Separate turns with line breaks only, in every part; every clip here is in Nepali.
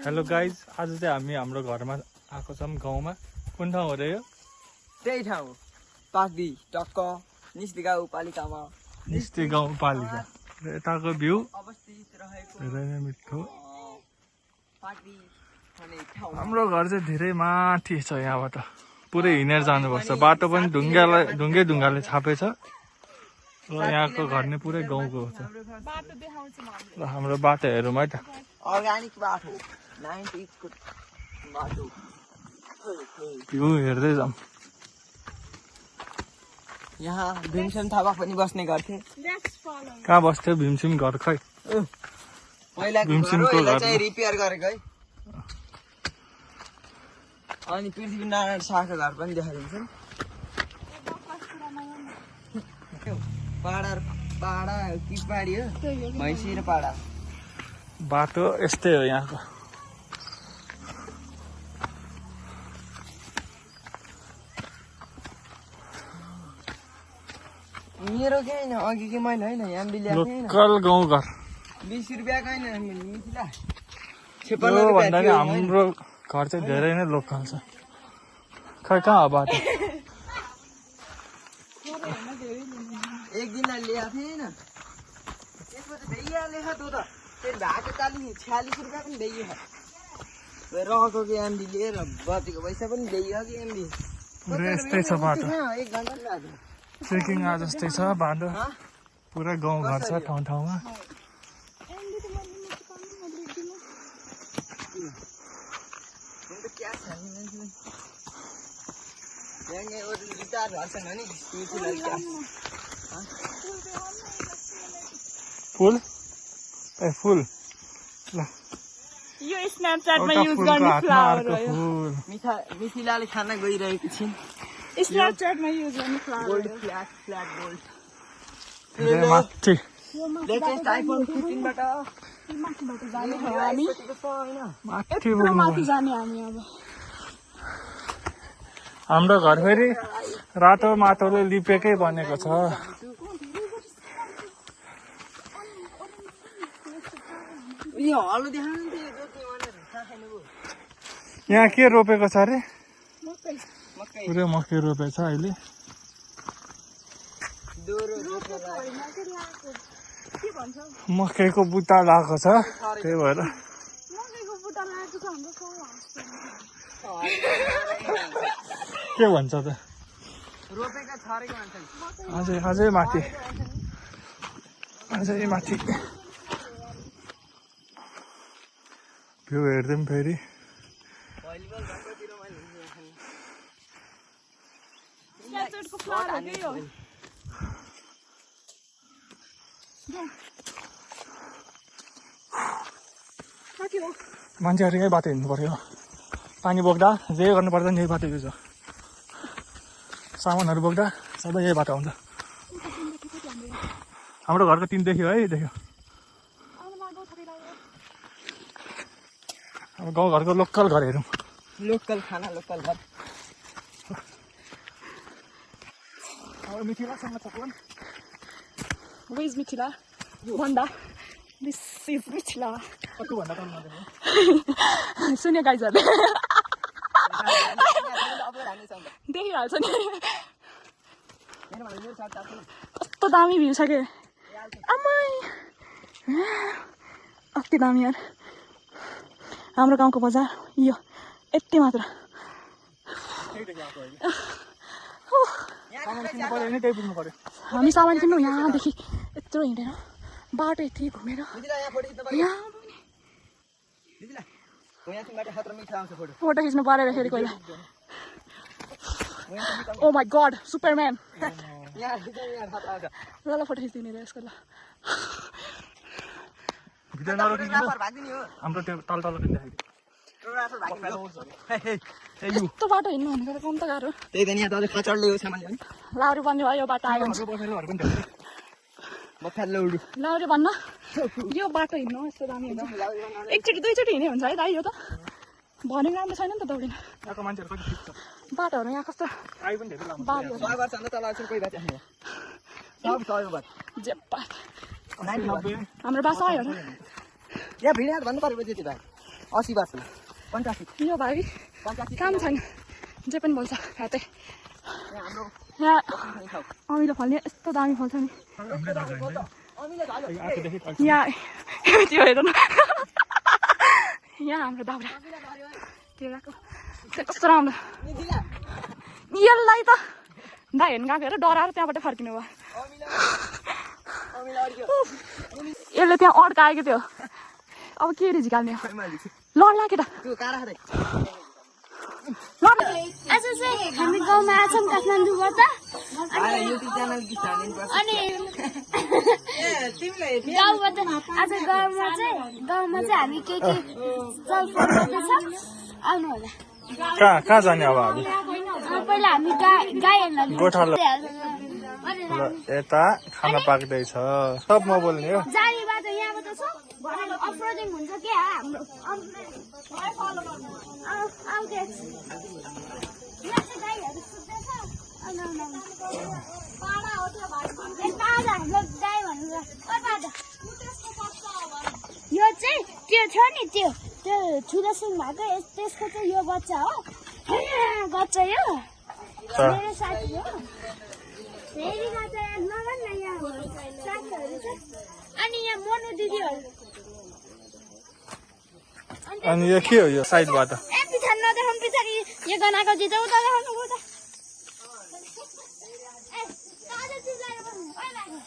हेलो गाइज, आज चाहिँ हामी हाम्रो घरमा आएको छौँ गाउँमा। कुन ठाउँ हो र यो?
त्यही ठाउँ पाक्दी टक्क निस्ती गाउँपालिकामा
निस्ती गाउँपालिका। यताको भ्यू
अवस्थित रहेको
धेरै नै मिठो।
पाक्दी भन्ने ठाउँ।
हाम्रो घर चाहिँ धेरै माथि छ, यहाँबाट पुरै हिँडेर जानुपर्छ। बाटो पनि ढुङ्गाले छापेछ र यहाँको घर नै पुरै गाउँको छ। र हाम्रो बाटो हेरौँ है त।
अर्ग्यानिक बाटो 90s को बाटो।
भ्यू हेर्दै जाउँ।
यहाँ भीमसेन थापा पनि बस्ने गर्थे।
कहाँ बस्थ्यो भीमसिम घर? खै
पहिला
भीमसिमको घर
चाहिँ रिपेयर गरेको है। अनि पृथ्वीनारायण शाहको घर पनि देखाइदिन्छ। पाडा कि पाडी हो? भैँसी र पाडा।
बाटो यस्तै हो यहाँको।
मेरो के होइन, अघि कि मैले होइन यहाँ ल्याएको थिएँ
लोकल गाउँघर।
20 रुपियाँको होइन मिथिला।
यो भन्दा नि हाम्रो घर चाहिँ धेरै नै लोकल छ। खै कहाँ हो बाटो?
एक दिन ल्याएको थिएँ होइन, त्यसपछि भइहालेछ तँ त। त्यो भएको 46 रुपियाँ पनि भइयो। रकको कि एमबी लिएर बत्तीको पैसा पनि भइयो कि एमबी।
पुरै यस्तै छ बाटो।
1 घन्टा लाग्यो।
ट्रेकिङ जस्तै छ बाटो। पुरै गाउँघर छ ठाउँ ठाउँमा। फुल ए फुल ल
यो स्न्यापच्याटमा युज गर्ने फ्लावर हो यो।
मिथिलाले खान गइरहेको छिन्।
स्न्यापच्याटमा युज गर्ने फ्लावर
गोल्ड फ्ल्याट गोल्ड।
धेरै माथि।
लेटेस्ट आइफोन 15 बाट
माथिबाट जाने हो हामी।
माथि
यत्रो
पुग्नु
माथि जाने हामी अब।
हाम्रो घर फेरि रातो माटोले लिपेकै बनेको छ। यहाँ के रोपेको छ अरे? पुरै मकै रोपेछ अहिले। मकैको बुट्टा लगाएको छ, त्यही भएर के भन्छ त? अझै माथि, अझै माथि भ्यू हेर्दैम फेरि।
स्न्यापच्याटको फ्लावर हो के यो?
मान्छेहरू यही बाटो हिँड्नु पर्यो। पानी बोक्दा जे गर्नु पर्दा नि यही बाटो युज हो। सामानहरू बोक्दा सबै यही बाटो आउँछ। हाम्रो घरको टिन देख्यो है, देख्यो। अब गाउँघरको लोकल घर हेरौँ।
लोकल खाना लोकल घर।
अब मिथिलासँग छ कोन?
Where is Mithila? Wanda. This is Mithila.
कति भन्दा कम नदेऊ।
सुन्यो गाइजहरुले। देखिहाल्छ नि। कस्तो दामी भ्यू छ के? आमै। अति दामी यार। हाम्रो गाउँको बजार यो यति मात्र। हामी सामान किन्नु यहाँदेखि यत्रो हिँडेर बाटो यति घुमेर फोटो खिच्नु परेर फेरि कोही ओ माई गड सुपरम्यान ल फोटो खिचिदिने यसको ल
हाम्रो त्यो तल
यस्तो बाटो हिँड्नु भनेको कम त गाह्रो।
त्यही त नि यहाँ त खचडले हो सामान ल्याउनु।
लाउरी बन्ने भयो यो बाटो आयो लाउरी भन्न यो बाटो हिँड्नु यस्तो दामी हुन्छ। एकचोटि दुईचोटि हिँड्यो हुन्छ है दाइ यो त भनेको राम्रो छैन नि त दौडिन। बाटोहरू यहाँ कस्तो हाम्रो बासा आयो
यहाँ भिडियो भन्नु पर्यो त्यति भए 80 वर्ष 85
यो भाइ
85
काम छैन जे पनि बोल्छ खाते
यहाँ हाम्रो
यहाँ
खाने ठाउँ
अमिलो फल्ने यस्तो दामी फल्छ नि
अमिलो झाल्यो
यहाँ त्यो हेर न यहाँ हाम्रो दाउरा केराको कस्तो राम्रो यसलाई त दा हेर्नु गएको हेर डराएर त्यहाँबाट फर्किनु भयो
अमिलो अड्क्यो
यसले त्यहाँ अड्काएको थियो अब के रे झिकाल्ने लड्ला केटा
त्यो कारा खाँदै
आज चाहिँ हामी गाउँमा आछौँ काठमाडौँबाट
युट्युब च्यानल कि हाल्नुपर्छ
अनि
तिमीलाई
गाउँबाट आज गाउँमा चाहिँ हामी के चलफल गर्दैछ आउनु होला
कहाँ जाने अब हामी
पहिला हामी गाईहरूलाई
गोठालो यता खाना पाक्दैछ सब म बोल्ने हो
जाने बाटो यहाँबाट छ अफरोडिङ हुन्छ के हाम्रो आउटेज यहाँ चाहिँ गाईहरू सुत्दैछ पाडा हो त्यो पाडा हाम्रो गाई भनेर यो चाहिँ त्यो छ नि त्यो ठुलो सिङ भएको त्यसको चाहिँ यो बच्चा हो बच्चा यो मेरो साथी हो फेरि बच्चा नभन न यहाँ साथीहरू छ अनि यहाँ मनु दिदीहरू
अनि यो के हो यो साइडबाट
ए पछाडि नदेखाउनु पछाडि यो गनाको जिजा उता देखाउनु उता ए ताजा चिज ल्याएर बस्नु ओइ लाग्यो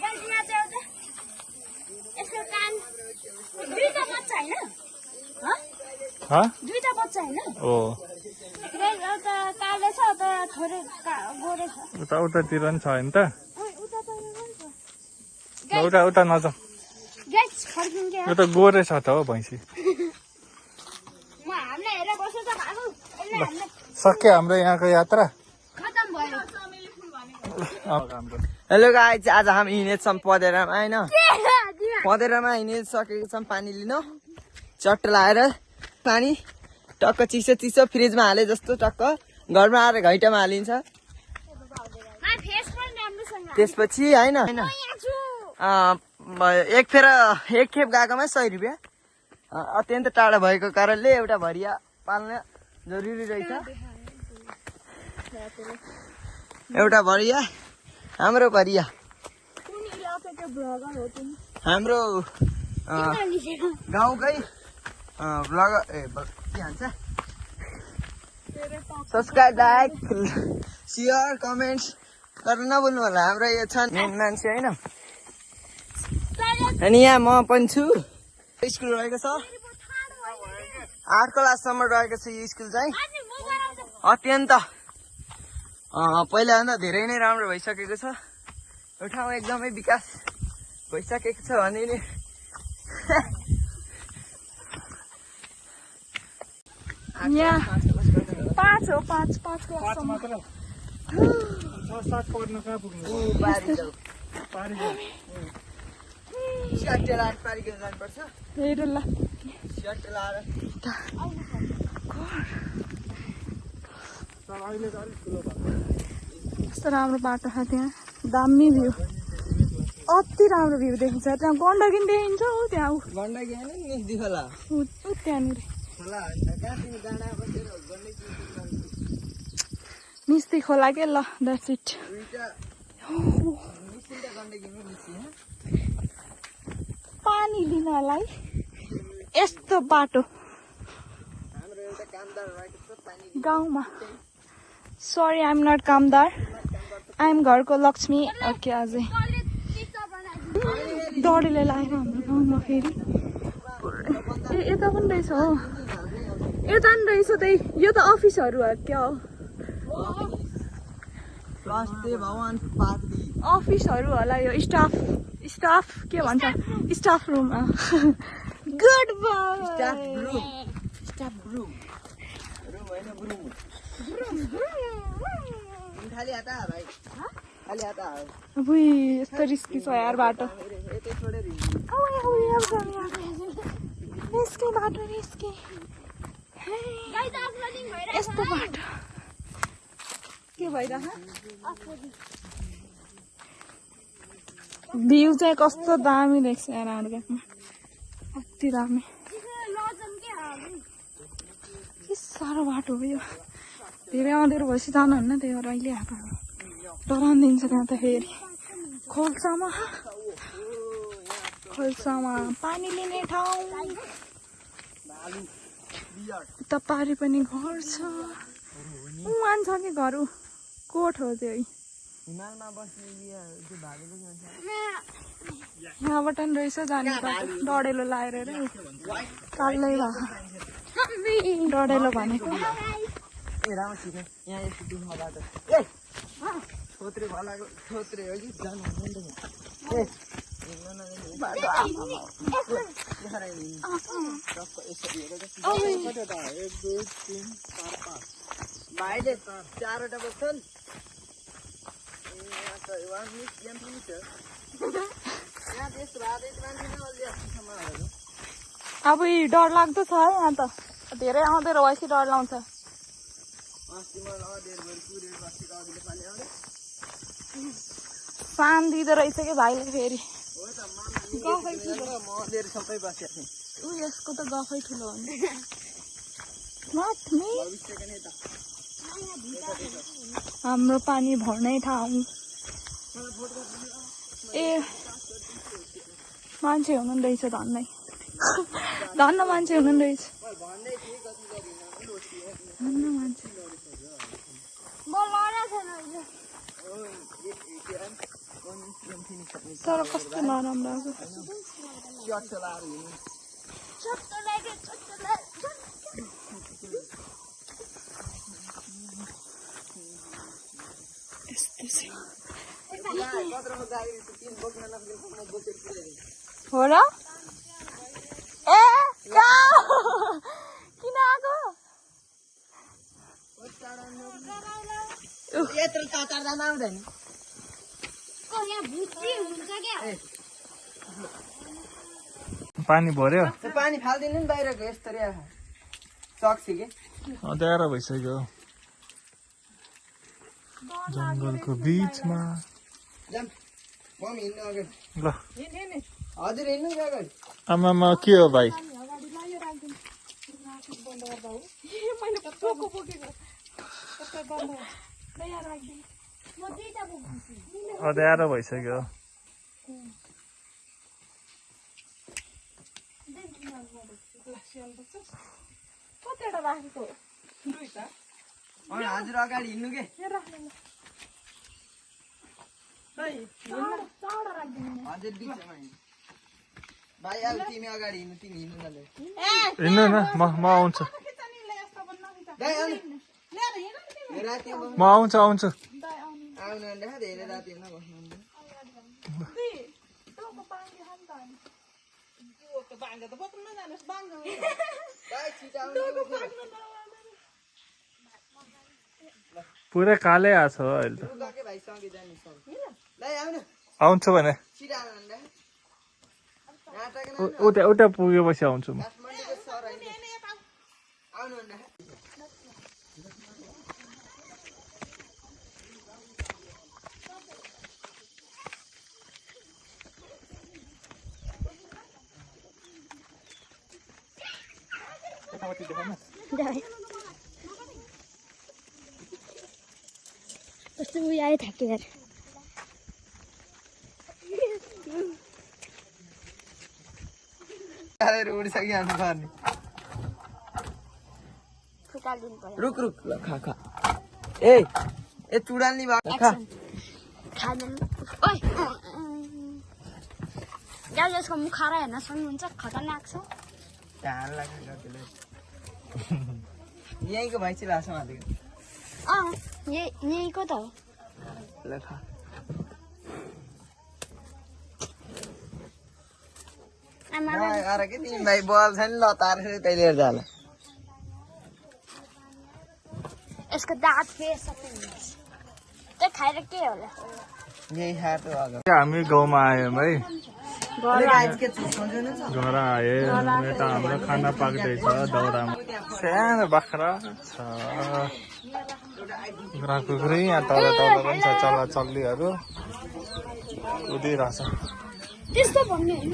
गल्तीमा चाहिँ उता यसको कान दुईटा बच्चा होइन दुईटा बच्चा होइन
ओ
एउटा कालो छ उता थोरै गोरे छ
उता उतातिर नि छ होइन त
उता त
उता उता नजाऊ
ग्यास फर्किन्छ
यो त गोरे छ त हो भैँसी
म हामीलाई हेरेर बस्नु त खानु यसले हामीलाई
सक्यो हाम्रो यहाँको यात्रा
खतम भयो
हाम्रो
हेलो गाइज आज हामी हिँडेछौँ पदेरामा होइन पदेरामा हिँडिसकेको छौँ पानी लिन चट्ट लाएर पानी टक्क चिसो चिसो फ्रिजमा हाले जस्तो टक्क घरमा आएर घैटामा हालिन्छ त्यसपछि होइन एक खेप गएकोमा 100 रुपियाँ अत्यन्त टाढा भएको कारणले एउटा भरिया पाल्न जरुरी रहेछ एउटा भरिया हाम्रो भरिया हाम्रो गाउँकै ब्लगर के भन्छ सब्सक्राइब लाइक सेयर कमेन्ट्स गर्न नभुल्नु होला हाम्रो यो छ मेन मान्छे होइन अनि यहाँ म पनि छु स्कुल रहेको छ 8 क्लाससम्म रहेको छ यो स्कुल चाहिँ अत्यन्त पहिलाभन्दा धेरै नै राम्रो भइसकेको छ यो ठाउँ एकदमै विकास भइसकेको छ भने नि
यहाँ 5 हो 5 क्लास
मात्र 6-7 पढ्नु कहाँ पुग्नु
स्याट लाएर पारिकन जानुपर्छ
हेर ल
स्याट लाएर
अहिले त अलिक ठुलो भयो
कस्तो राम्रो बाटो छ त्यहाँ दामी भ्यू अति राम्रो भ्यू देखिन्छ त्यहाँ गण्डकी पनि देखिन्छ ऊ त्यहाँ
गण्डकी होइन निस्दी खोला
ऊ त्यहाँनिर
खोला कहाँ तिमी डाँडा बसेर गण्डकी
निस्ती खोला के ल द्याट्स इट
निस्किन्छ गण्डकीमा निस्की
पानी लिनलाई यस्तो बाटो
हाम्रो एउटा कामदार रहेको छ पानी
गाउँमा सरी आइ एम नट कामदार आइ एम घरको लक्ष्मी ओके अझै डढीले लगाएर हाम्रो गाउँमा फेरि ए यता पनि रहेछ हो यता पनि रहेछ त्यही यो त अफिसहरू हो क्या हो अफिसहरू होला यो स्टाफ के भन्छ staff room good by
staff room होइन ब्रुम खाली आता भाइ खाली आता
अबुई यस्तो रिस्की छ यार बाटो
यतै छोडेर
रिस्की बाटो रिस्की यस्तो बाटो के भइरह भ्यू चाहिँ कस्तो दामी देख्छ यार हाम्रो गाउँमा कति दामी
लजन के हाल्नु
के साह्रो बाटो हो यो धेरै अँधेरो भएपछि जानुहुन्न त्यही भएर अहिले आएको डराउनु दिन्छ त्यहाँ त फेरि खोल्सामा पानी लिने ठाउँ उता पारि पनि घर छ उहाँ छ कि घर कोठ हो त्यो
हिमालमा बस्ने त्यो भाले पनि हुन्छ
यहाँबाट नि रहेछ जाने बाटो डढेलो लाएर रे कालै भएको डढेलो भनेको
ए राम्रो छिटो यहाँ यस्तो दुःखमा बाटो ए छोत्रे भलाको छोत्रे हो कि जानु हुँदैन ए भाइले 4वटा बस्छन्
अब यी डर लाग्दो छ है यहाँ त धेरै अँधेरो भएपछि डर लाउँछ सान दिँदो रहेछ कि भाइले फेरि ऊ यसको त गफै ठुलो हो नि हाम्रो पानी भर्ने ठाउँ ए मान्छे हुनु रहेछ धन्नै धन्न मान्छे हुनु रहेछ धन्न मान्छे तर कस्तो नराम्रो हो र ए किन आएको
यत्रो चार जान आउँदैन
पानी भर्यो
पानी फालिदिनु नि बाहिरको यस्तो रे सक्छ कि
अँध्यारो भइसक्यो जङ्गलको बिचमा ल
हजुर हिँड्नु अगाडि
आमामा के हो भाइ अँध्यारो भइसक्यो
कतिवटा राखेको
हजुर अगाडि हिँड्नु के हजुर बिचमा हिँड्नु भाइ अब तिमी अगाडि हिँड्नु तिमी हिँड्नु न
हिँड्नु न म आउँछु म आउँछु
आउनु धेरै राति होइन बस्नु
पुरै कालै आएको छ अहिले त आउँछु भने उता पुगेपछि आउँछु म
कस्तो उयो आयो थाकेर
उडिसकिहाल्नु पर्ने रुक रुक ल खा खा ए चुडाल्ने भएको खा
यसको मुख खाएर हेर्न सक्नुहुन्छ खतरनाक छ
यहीँको भाइ चाहिँ भाषा हालेको
यहीँको त हो
ल खा के तिमी भाइ बल छ नि ल तारेर तैँले जाला
यसको दाँत फेरि सबै त्यो खाएर के होला
यही खाएर त
हामी गाउँमा आयौँ है घर आए यता हाम्रो खाना पाक्दैछ दाउरामा सानो बाख्रा छ कुखुरा कुखुरी यहाँ तल तल पनि छ चल्ला चल्लीहरू उदिरहेछ
त्यस्तो भन्ने होइन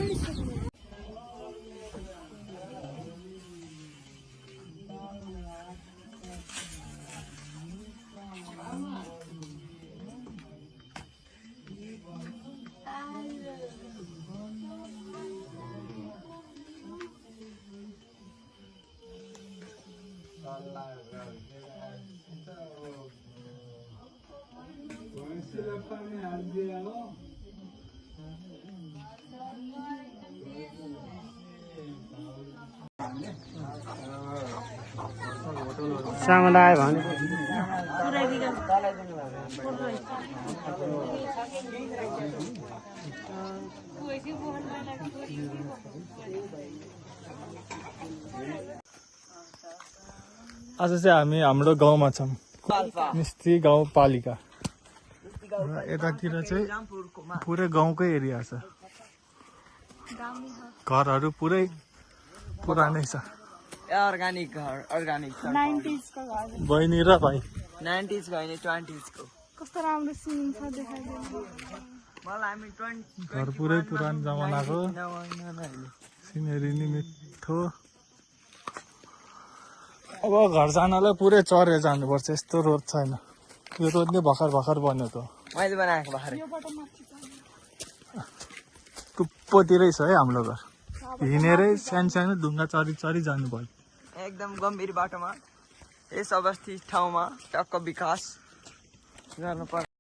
समुदाय भने
आज चाहिँ हामी हाम्रो गाउँमा छौँ मिस्त्री गाउँपालिका र यतातिर चाहिँ पुरै गाउँकै एरिया छ घरहरू पुरै पुरानै छ
अर्गानिक घर अर्गानिक
90s को घर
बहिनी र भाइ
90s को हैन 20s को
कस्तो राम्रो सिन छ देखाइदिनु
मलाई हामी 20
घर पुरै पुरानो जमानाको सिनेरी नि मिठो अब घर जानलाई पुरै चढेर जानुपर्छ यस्तो रोड छैन यो रोड नै भर्खर भर्खर बनेको
मैले बनाएको भर्खर
योबाट माथि जानु
टुप्पोतिरै छ है हाम्रो घर हिँडेरै सानो सानो ढुङ्गा चरी चरी जानु पर्यो
एकदम गम्भीर बाटोमा यस अवस्थित ठाउँमा टक्क विकास गर्नुपर्छ